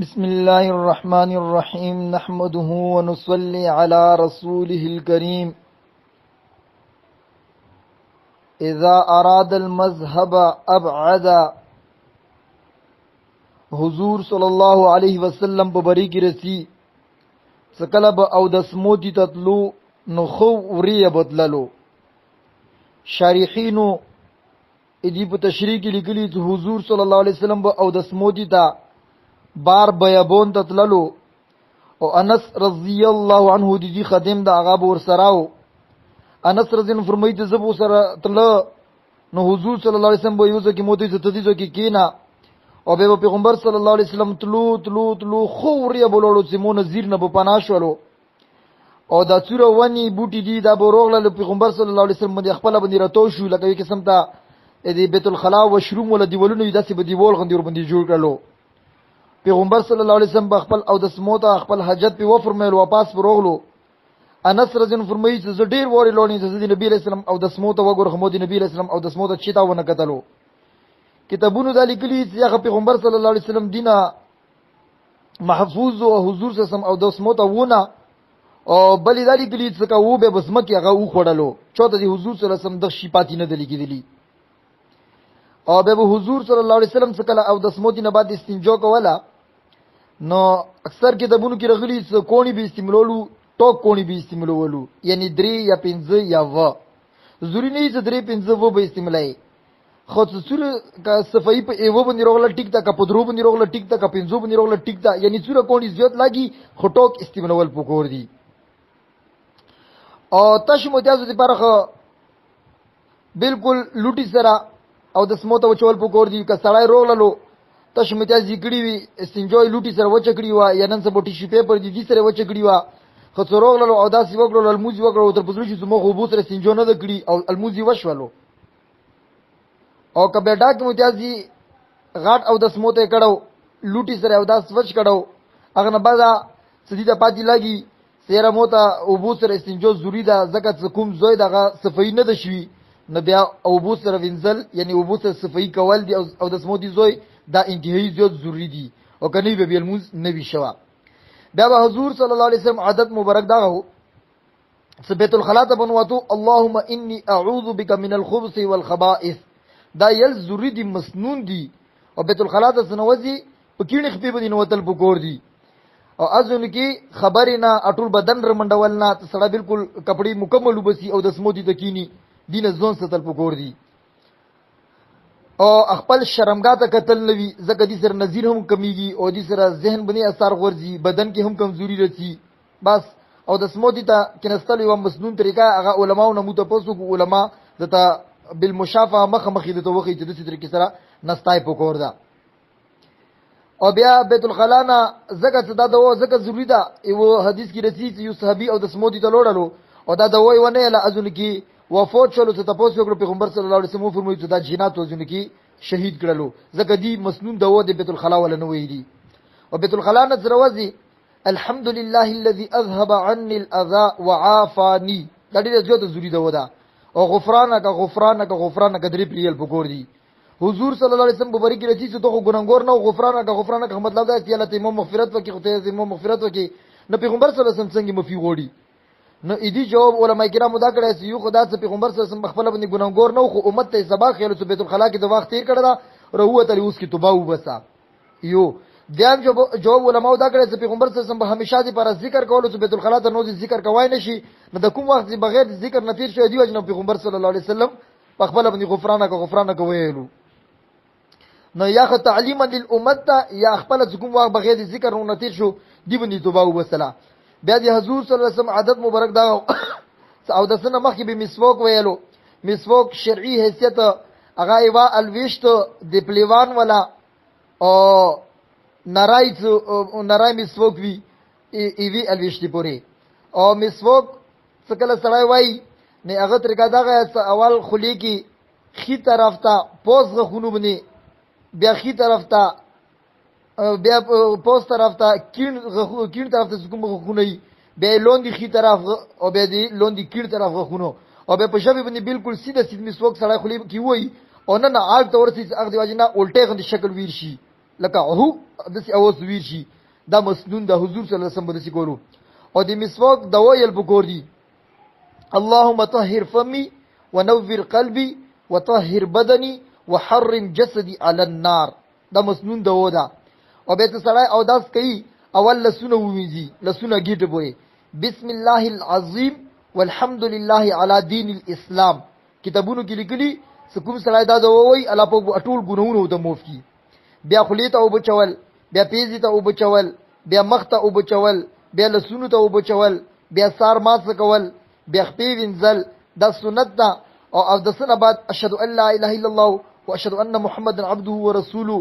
بسم الله الرحمن الرحيم نحمده ونصلي على رسوله الكريم إذا أراد المذهب أبعد حضور صلی الله علیه وسلم په بری کې رسی سکلب او د سموتی تطلو نو خو وریه بدللو شارحینو ادی په تشریح کې لیکلي چې حضور صلی الله علیه وسلم او د سموتی ته بار بیابون تطللو او انس رضی الله عنه دی خادم د هغه ور سراو انس رضی الله فرمایي چې زبو سره تل نو حضور صلی الله علیه وسلم به یوزه کې موتی ته تدیزو کې کینا او به پیغمبر صلی الله علیه وسلم تلو خوري بولولو چې مون نذیر نه په پناشولو او دا څوره ونی بوټی دی دا بروغله پیغمبر صلی الله علیه وسلم باندې خپل باندې راتو شو لکه یو قسم ته دې بیت الخلا و شروم ول دیولونو داسې به دیول غندور باندې جوړ کړلو پیغمبر صلی الله علیه وسلم خپل او د سموته خپل حاجت په وفرمایل واپس بروغلو انس رضی الله فرمایي چې ډیر وری لونی چې د نبی رسول الله او د سموته وګور خمود نبی رسول الله او د سموته چیتا ونه کتلو کتابونو د لیکلي چې هغه پیغمبر صلی الله علیه وسلم دینه محفوظ او حضور سم او د سموته ونه او بلې د لیکلي چې کا و به بسمکه هغه و خړلو چوته د حضور صلی الله علیه وسلم د شپاتی نه د لیکلي او به حضور صلی الله علیه وسلم څخه او د سموتی نه بعد استنجا کوله نو اکثر کتابونو کې راغلي چې کونی به استعمالولو ټوک کونی به استعمالولو یعنی 3 یا 5 یا و ضروري نه چې 3 5 و به استعمالای خو څوره کا صفای په ایو باندې روغله ټیک تا کا پدرو باندې روغله ټیک تا کا 5 باندې روغله ټیک تا یعنی څوره کونی زیات لاګي خو ټوک استعمالول پکور دي او تاسو متیازو دي پرخه بالکل لوټي سره او د سموته وچول پکور دي که سړای روغللو تاسو متیاز ذکرې وي استنجوي لوټي سره وچکړی وا یا نن سبا ټیشو پیپر دي سره وچکړی وا خو روغللو او داسې وګړو الموزي وګړو تر پزړو چې مخ وبو سره استنجو نه کړی او الموزي وشولو او کبه ډاک متیازي غاټ او د سموته کړو لوټي سره او داس وچ کړو هغه نه بعد سديده پاتې لګي سیره موته وبو سره استنجو ضروری ده ځکه کوم زوی دغه صفای نه د شوی نه بیا وبو سره وینځل یعنی وبو سره صفای کول دي او د سموتي زوی دا انتهایی زیات ضروری دي او کني به الموز نبی شوا بیا حضور صلی الله علیه وسلم عادت مبارک دا هو بیت الخلا ته بنواتو اللهم انی اعوذ بک من الخبث والخبائث دا یل ضروری دي مسنون دي او بیت الخلا ته سنوځي په کینې خپې باندې نوتل پکور دي او ازونه کې خبرنا اټول بدن رمنډولنا سړی بالکل کپڑے مکمل وبسي او د سموتي تکینی دینه ځون ستل پکور دي او خپل شرمګا ته قتل نوي زکه دي سره نظیر هم کمیږي او دي سره ذهن باندې اثر غورځي بدن کې هم کمزوري رسی بس او د سموتي ته کنستل یو مسنون طریقه هغه علماو نه متپوسو علما دته بالمشافه مخ د توخی چې د ستر کې سره نستای پکور ده او بیا بیت الخلا نه زکه صدا دو زکه ضروری ده یو حدیث کې رسی چې یو صحابي او د سموتي ته لوړلو او دا دوی ونه لا ازل کې وفات شلو ته تاسو وګړو پیغمبر صلی الله علیه وسلم فرمایي چې دا جنات وزن کې شهید کړلو زکه دی مسنون دوا د بیت الخلا ولا نه ویلي او بیت الخلا نه دروازي الحمد لله الذي اذهب عني الاذى وعافاني دا ډیره زیاته ضروری دوا ده او غفرانک درې پریل پکور دي حضور صلی الله علیه وسلم مبارک رچی چې دغه ګناګور نه غفرانک مطلب دا چې الله ته مغفرت وکي خو ته زمو مغفرت وکي نو پیغمبر صلی الله علیه وسلم څنګه مفي وړي نو ایدی جواب علماء کرام دا کړی چې یو خدای ته پیغمبر صلی الله علیه وسلم خپل باندې ګناګور نه خو امت ته سبا خیال ته بیت الخلا کې د وخت تیر کړه او هو ته اوس کې توبه وبسا یو دیان جواب علماء دا کړی چې پیغمبر صلی الله علیه وسلم همیشه دې پر ذکر کولو چې بیت الخلا ته نو ذکر کوای نشي نو د کوم وخت بغیر ذکر نتیر شو دی وجنه پیغمبر صلی الله علیه وسلم په خپل باندې غفرانک ویلو نو یا خ تعلیما للامه یا خپل کوم وخت بغیر ذکر نو نتیر شو دی باندې توبه وبسلا بیا د حضور صلی الله علیه وسلم عادت مبارک دا او د سنه مخکې به مسواک ویلو مسواک شرعي حیثیت هغه ایوا الويشت د پلیوان ولا او نارای مسواک وی ایوی الويشت پوری او مسواک څکله سړی وای نه هغه طریقه دا اول خلی کی خي طرف ته پوز غخونو بني بیا خي طرف ته بیا پوز طرف ته کین طرف ته کوم غخونی بیا لوندې خي طرف او بیا دی لوندې کیر طرف غخونو او بیا په شپه باندې بالکل سیده مسواک سړی خلی کی وای او نه آل تور سي هغه دی واجنه الټه غند شکل ویر شي لکه هو دسی اواز ویر شي دا مسنون د حضور صلی الله علیه وسلم دسی کولو او د مسواک د ویل پکور دي اللهم طهر فمي ونور قلبي وطهر بدني وحرم جسدي على النار دا مسنون د ودا او به ته سړی او داس کوي اول لسونه ووینځي لسونه گیټ بوي بسم الله العظیم والحمد لله على دین الاسلام کتابونو کې لیکلي سکوم سړی دا دوی الله په ټول ګناونو د موف کی بیا خلیته او بچول بیا پیزی ته او بچول بیا مخته او بچول بیا لسونو ته او بچول بیا سار ماس کول بیا خپې وینځل دا سنت ده او د سنه بعد اشهد ان لا اله الا الله واشهد ان محمد عبده ورسوله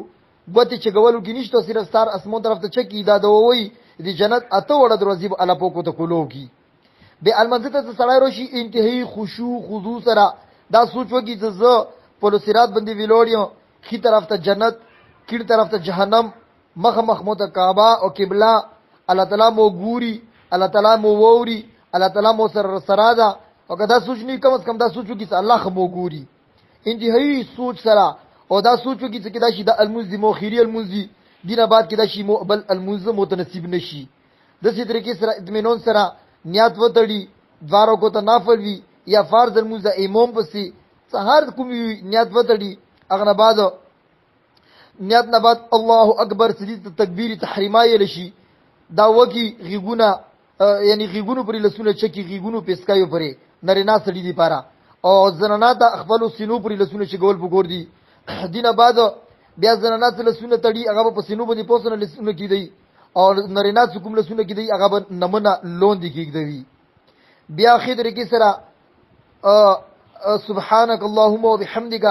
بوته چې ګولو کې نشته صرف سار اسمون طرف ته چکی دا دوی د جنت اته وړه دروازې په الله پوکو ته کولو کی به المنزته ته سړی روشي انتهایی خشوع خضوع سره دا سوچ وکي چې زه په صراط باندې ویلوړم خي طرف ته جنت کړي طرف ته جهنم مخ مو ته کعبه او قبله الله تعالی مو ګوري الله تعالی مو ووري الله تعالی مو سره ده او کدا سوچ نه کم از کم دا سوچو کی چې الله خو مو ګوري انتهایی سوچ سره او دا سوچو کی چې دا شي د المنزي مو خيري المنزي دینه بعد کې دا شي مو بل المنزه متنصب نشي د سې طریقې سره اطمینان سره نیت وتړي دوارو کو ته نافل وی یا فرض المنزه امام پسې سهار کوم نیت وتړي اغه بعد نیت نه بعد الله اکبر سجدي تکبیر تحریمای لشي دا وکی غیګونه یعنی غیګونو پرې لسونه چکی غیګونو پیسکایو پرې نرینا سړي دی پاره او زنانا ته خپل سینو پرې لسونه چې ګول بګور دي دینه بعد بیا زنانا ته لسونه تړي هغه په سینو باندې پوسونه لسونه کیدی او نرینا څوک لسونه کیدی هغه نمونه لون دي کیږي بیا اخر کې سره سبحانك اللهم وبحمدك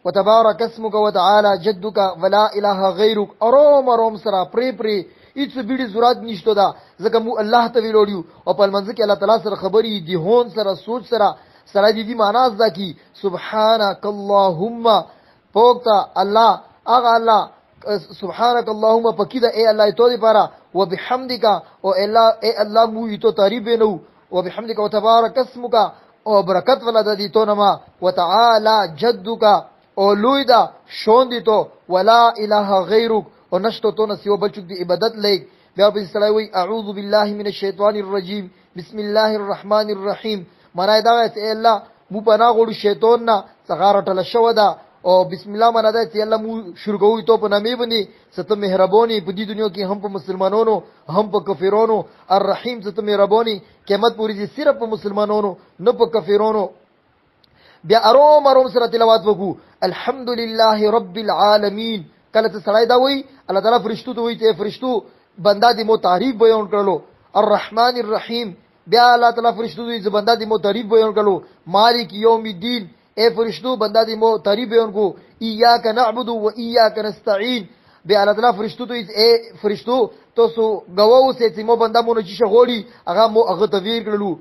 وتبارك اسمك وتعالى جدك ولا اله غيرك اروم سره پری هیڅ بیډي ضرورت نشته دا ځکه مو الله ته ویلوړیو او په منځ کې الله تعالی سره خبري دي هون سره سوچ سره دي معنا ځکه کی سبحانك اللهم پوکتا الله اغه الله سبحانك اللهم پکیدا اے الله تو دی پارا وبحمدك او الله مو تو تعریف نو وبحمدك وتبارك اسمك او برکت ولا د دې تو نما وتعالى جدك او لوی دا شون دي تو ولا اله غیرک او نشته تو نه سیو بلچک دی عبادت لګ بیا په سلام اعوذ بالله من الشیطان الرجیم بسم الله الرحمن الرحیم مرای دا ته الله مو پنا غوړو شیطان نه څنګه ټل شو دا او بسم الله منا دا ته الله مو شروع کوي تو په نامې باندې ست مهرباني په دې دنیا کې هم په مسلمانانو هم په کافرانو الرحیم ست مهرباني قیامت پوری دي صرف په مسلمانانو نه په کافرانو بیا اروم سره تلاوت وکړو الحمدلله رب العالمین کله ته سړی دا وای الله تعالی فرشتو ته وای ته فرشتو بندا دې مو تعریف بیان کړلو الرحمن الرحیم بیا الله تعالی فرشتو دې بندا دې مو تعریف بیان کړلو مالک یوم الدین اے فرشتو بندا دې مو تعریف بیان کو ایاک نعبد و ایاک نستعين بیا الله تعالی فرشتو ته اے فرشتو تاسو غواو سه چې مو بندا مونږ چې شغوړي هغه مو هغه تویر کړلو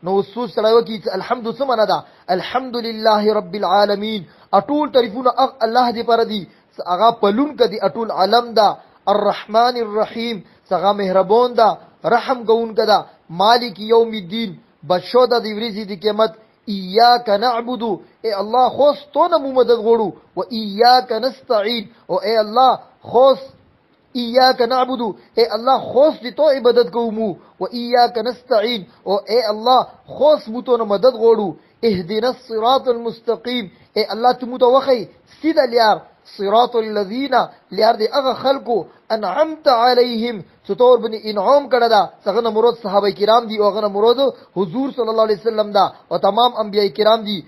نو وسو سره وکی الحمد سمنا دا الحمدلله رب العالمین اټول تعریفونه الله دې پر دي هغه پلون کدي اټول علم دا الرحمن الرحیم څنګه مهربان دا رحم کوون کدا مالک یوم الدین بشو د ورځې د قیامت ایاک نعبد اے الله خوس تو نه مدد غوړو و ایاک نستعين او اے الله خوس ایاک نعبد اے الله خوس دې تو عبادت کوو و ایاک نستعين او اے الله خوس مو تو نه مدد غوړو اهدنا الصراط المستقيم اے الله ته مو تو وخی سیده لیار صراط الذين لیار دې هغه خلکو انعمت عليهم ستور بني انعام کړه دا څنګه مراد صحابه کرام دي او هغه مراد حضور صلی الله علیه وسلم دا او تمام انبیای کرام دي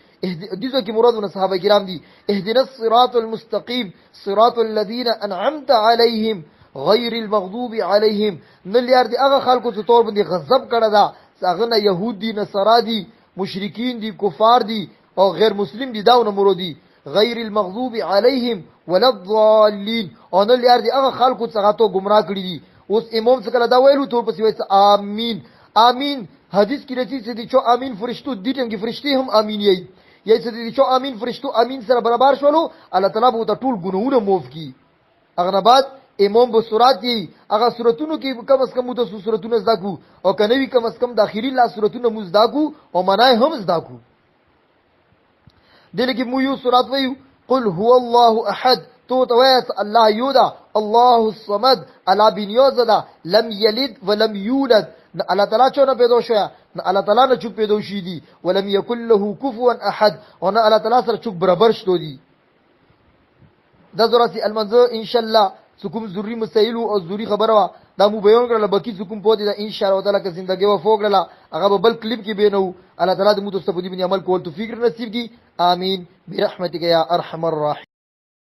دې کې مراد صحابه کرام دي اهدنا الصراط المستقيم صراط الذين انعمت عليهم غیر المغضوب عليهم نلیار دې هغه خلکو ستور بني غضب کړه دا څنګه يهود دي نصارا دي مشرکین دي کفار دي او غیر مسلم دي داونه مرادي غیر المغضوب عليهم ولا الضالين ان لیار دي هغه خلکو څنګه تو گمراه کړی دي اوس امام څنګه دا ویلو ټول پسې وایي امين امين حدیث کې راځي چې چې امين فرشتو دي ټنګي فرشتي هم امين یې چې چې امين فرشتو امين سره برابر شولو الله تعالی به ټول ګناونه معاف کړي هغه بعد امام به سورات یې هغه سوراتونو کې کم از کم د سوراتونو زده کو او کنيوي کم از کم د اخیری لا سوراتونو مزدا کو او منای هم زده کو دلته کې مو یو سورات وایو قل هو الله احد تو تویس الله یودا الله الصمد الله بنیوز ده لم یلد ولم یولد الله تعالی چونه پیدا شوی الله تعالی نه چوک پیدا شي دي ولم یکن له کفوا احد او الله تعالی سره چوک برابر شته دي دا زراسی المنزه ان شاء الله سکم زوري مسائل او زوري خبره دا مو بیان کړل باقي سکم پوهه ده ان شاء الله تعالی که زندګي و فوقړه هغه بل کلیپ کې بینو الله تعالی د مو د استفادې باندې عمل کول توفیق نصیب کی آمین برحمتک یا ارحم الراحمین.